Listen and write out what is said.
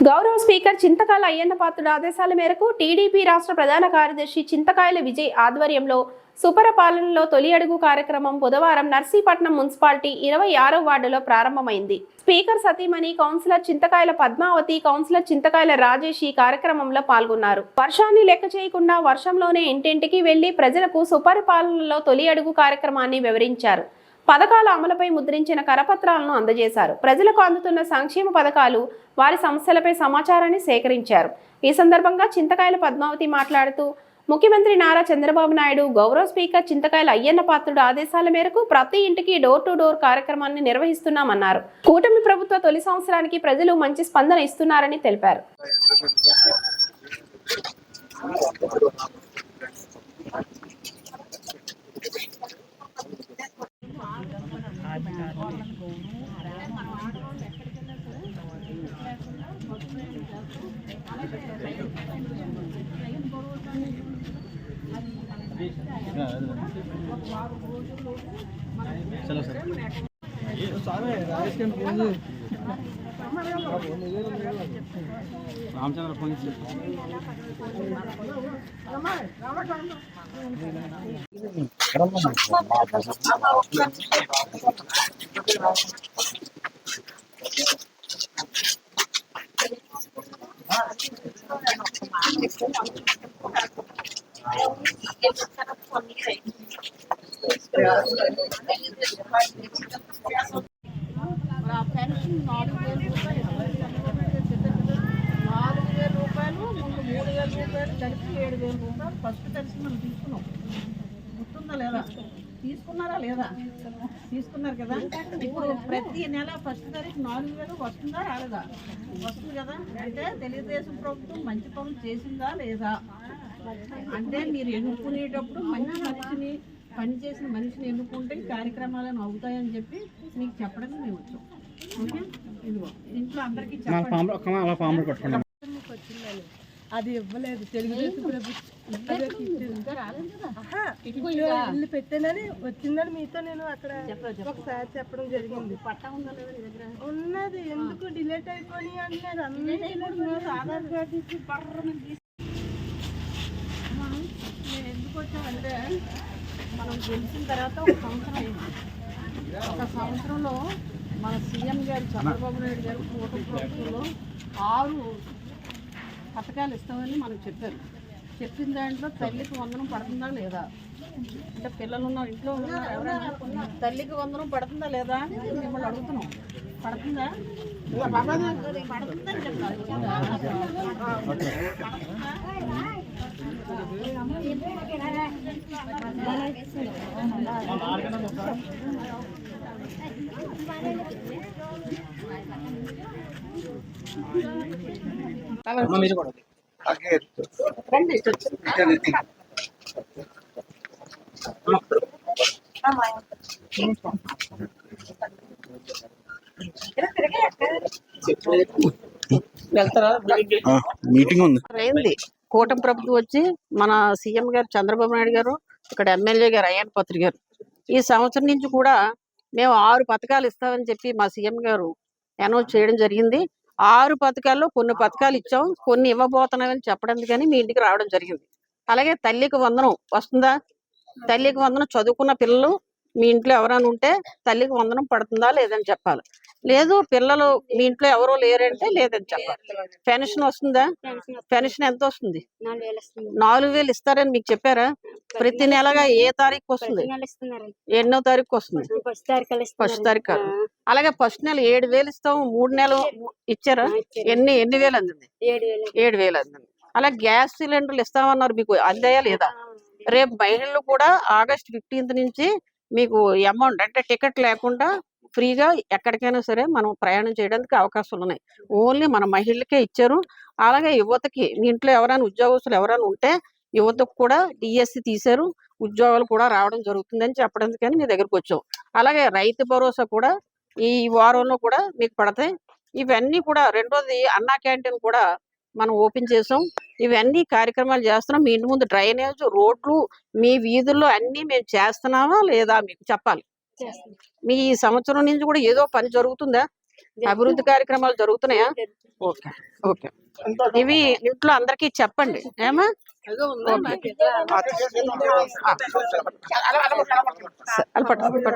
గౌరవ స్పీకర్ చింతకాయల అయ్యన్న పాత్రుడు ఆదేశాల మేరకు టీడీపీ రాష్ట్ర ప్రధాన కార్యదర్శి చింతకాయల విజయ్ ఆధ్వర్యంలో సుపరపాలనలో తొలి అడుగు కార్యక్రమం బుధవారం నర్సీపట్నం మున్సిపాలిటీ 26వ వార్డులో ప్రారంభమైంది. స్పీకర్ సతీమణి కౌన్సిలర్ చింతకాయల పద్మావతి, కౌన్సిలర్ చింతకాయల రాజేష్ ఈ కార్యక్రమంలో పాల్గొన్నారు. వర్షాన్ని లెక్క చేయకుండా వర్షంలోనే ఇంటింటికి వెళ్లి ప్రజలకు సుపరిపాలనలో తొలి అడుగు కార్యక్రమాన్ని వివరించారు. పథకాల అమలుపై ముద్రించిన కరపత్రాలను అందజేశారు. ప్రజలకు అందుతున్న సంక్షేమ పథకాలు, వారి సమస్యలపై సమాచారాన్ని సేకరించారు. ఈ సందర్భంగా చింతకాయల పద్మావతి మాట్లాడుతూ, ముఖ్యమంత్రి నారా చంద్రబాబు నాయుడు, గౌరవ స్పీకర్ చింతకాయల అయ్యన్న పాత్రుడు ఆదేశాల మేరకు ప్రతి ఇంటికి డోర్ టు డోర్ కార్యక్రమాన్ని నిర్వహిస్తున్నామన్నారు. కూటమి ప్రభుత్వ తొలి సంవత్సరానికి ప్రజలు మంచి స్పందన ఇస్తున్నారని తెలిపారు. चलो सर रामचंद्र फोन పెన్షన్ 4,000 రూపాయలు, ముందు 3,000 రూపాయలు కలిపి 7,000 రూపాయలు ఫస్ట్ పెన్షన్ మనం తీసుకున్నాం. గుర్తుందా లేదా? తీసుకున్నారా లేదా? తీసుకున్నారు కదా. ఇప్పుడు ప్రతి నెల ఫస్ట్ తారీఖు 4,000 వస్తుందా రాలేదా? వస్తుంది కదా. అంటే తెలుగుదేశం ప్రభుత్వం మంచి పనులు చేసిందా లేదా అంటే మీరు ఎన్నుకునేటప్పుడు మంచి మనిషిని, పనిచేసిన మనిషిని ఎన్నుకుంటే కార్యక్రమాలను అవుతాయని చెప్పి మీకు చెప్పడానికి మేము వచ్చాం. ఓకే, ఇదిగో ఇంట్లో అందరికీ చెప్పండి. అది ఇవ్వలేదు తెలుగుదేశం ప్రభుత్వం ఇల్లు పెట్టానని వచ్చిందని మీతో నేను అక్కడ ఒకసారి చెప్పడం జరిగింది. ఉన్నది ఎందుకు డిలేట్ అయిపోయి అన్నారు. ఆధార్ కార్డు ఇచ్చి ఎందుకు వచ్చామంటే మనం గెలిచిన తర్వాత ఒక సంవత్సరం అయింది. ఒక సంవత్సరంలో మన సీఎం గారు చంద్రబాబు నాయుడు గారు కూటమి ప్రభుత్వంలో 6 పథకాలు ఇస్తామని మనకు చెప్పారు. చెప్పిన దాంట్లో తల్లికి వందనం పడుతుందా లేదా, అంటే పిల్లలు ఉన్న ఇంట్లో ఉన్న ఎవరైనా తల్లికి వందనం పడుతుందా లేదా అని మిమ్మల్ని అడుగుతున్నాం. పడుతుందా? పడుతుందని చెప్తారు. మీటింగ్ ఉంది. కూటమి ప్రభుత్వం వచ్చి మన సీఎం గారు చంద్రబాబు నాయుడు గారు, ఇక్కడ ఎమ్మెల్యే గారు అయ్యన్న పాత్రుడు గారు ఈ సంవత్సరం నుంచి కూడా మేము 6 పథకాలు ఇస్తామని చెప్పి మా సీఎం గారు అనౌన్స్ చేయడం జరిగింది. 6 పథకాల్లో కొన్ని పథకాలు ఇచ్చాం, కొన్ని ఇవ్వబోతున్నామని చెప్పడానికి కానీ మీ ఇంటికి రావడం జరిగింది. అలాగే తల్లికి వందనం వస్తుందా? తల్లికి వందనం చదువుకున్న పిల్లలు మీ ఇంట్లో ఎవరైనా ఉంటే తల్లికి వందనం పడుతుందా లేదని చెప్పాలి. లేదు పిల్లలు మీ ఇంట్లో ఎవరో లేరంటే లేదని చెప్పాలి. పెన్షన్ వస్తుందా? పెన్షన్ ఎంత వస్తుంది? 4,000 ఇస్తారని మీకు చెప్పారా? ప్రతి నెలగా ఏ తారీఖు వస్తుంది? 8వ తారీఖు వస్తుంది. ఫస్ట్ తారీఖు. అలాగే ఫస్ట్ నెల 7,000 ఇస్తాం. 3 నెలలు ఇచ్చారా? ఎన్ని వేలు అందింది? 7,000 అందింది. అలాగే గ్యాస్ సిలిండర్లు ఇస్తామన్నారు, మీకు అందాయా లేదా? రేపు మహిళలు కూడా ఆగస్టు 15 నుంచి మీకు అమౌంట్ అంటే టికెట్ లేకుండా ఫ్రీగా ఎక్కడికైనా సరే మనం ప్రయాణం చేయడానికి అవకాశాలు ఉన్నాయి. ఓన్లీ మన మహిళలకే ఇచ్చారు. అలాగే యువతకి మీ ఇంట్లో ఎవరైనా ఉద్యోగస్తులు ఎవరైనా ఉంటే యువతకు కూడా డిఎస్సి తీశారు, ఉద్యోగాలు కూడా రావడం జరుగుతుందని చెప్పడానికి మీ దగ్గరకు వచ్చాం. అలాగే రైతు భరోసా కూడా ఈ వారంలో కూడా మీకు పడతాయి. ఇవన్నీ కూడా రెండోది అన్నా క్యాంటీన్ కూడా మనం ఓపెన్ చేసాం. ఇవన్నీ కార్యక్రమాలు చేస్తున్నాం. మీ ఇంటి ముందు డ్రైనేజ్, రోడ్లు, మీ వీధుల్లో అన్ని మేము చేస్తున్నామా లేదా మీకు చెప్పాలి. మీ ఈ సంవత్సరం నుంచి కూడా ఏదో పని జరుగుతుందా? అభివృద్ధి కార్యక్రమాలు జరుగుతున్నాయా? ఓకే ఓకే, ఇవి ఇంట్లో అందరికీ చెప్పండి ఏమా. ఓకే. అలా పట్టు, పట్టు.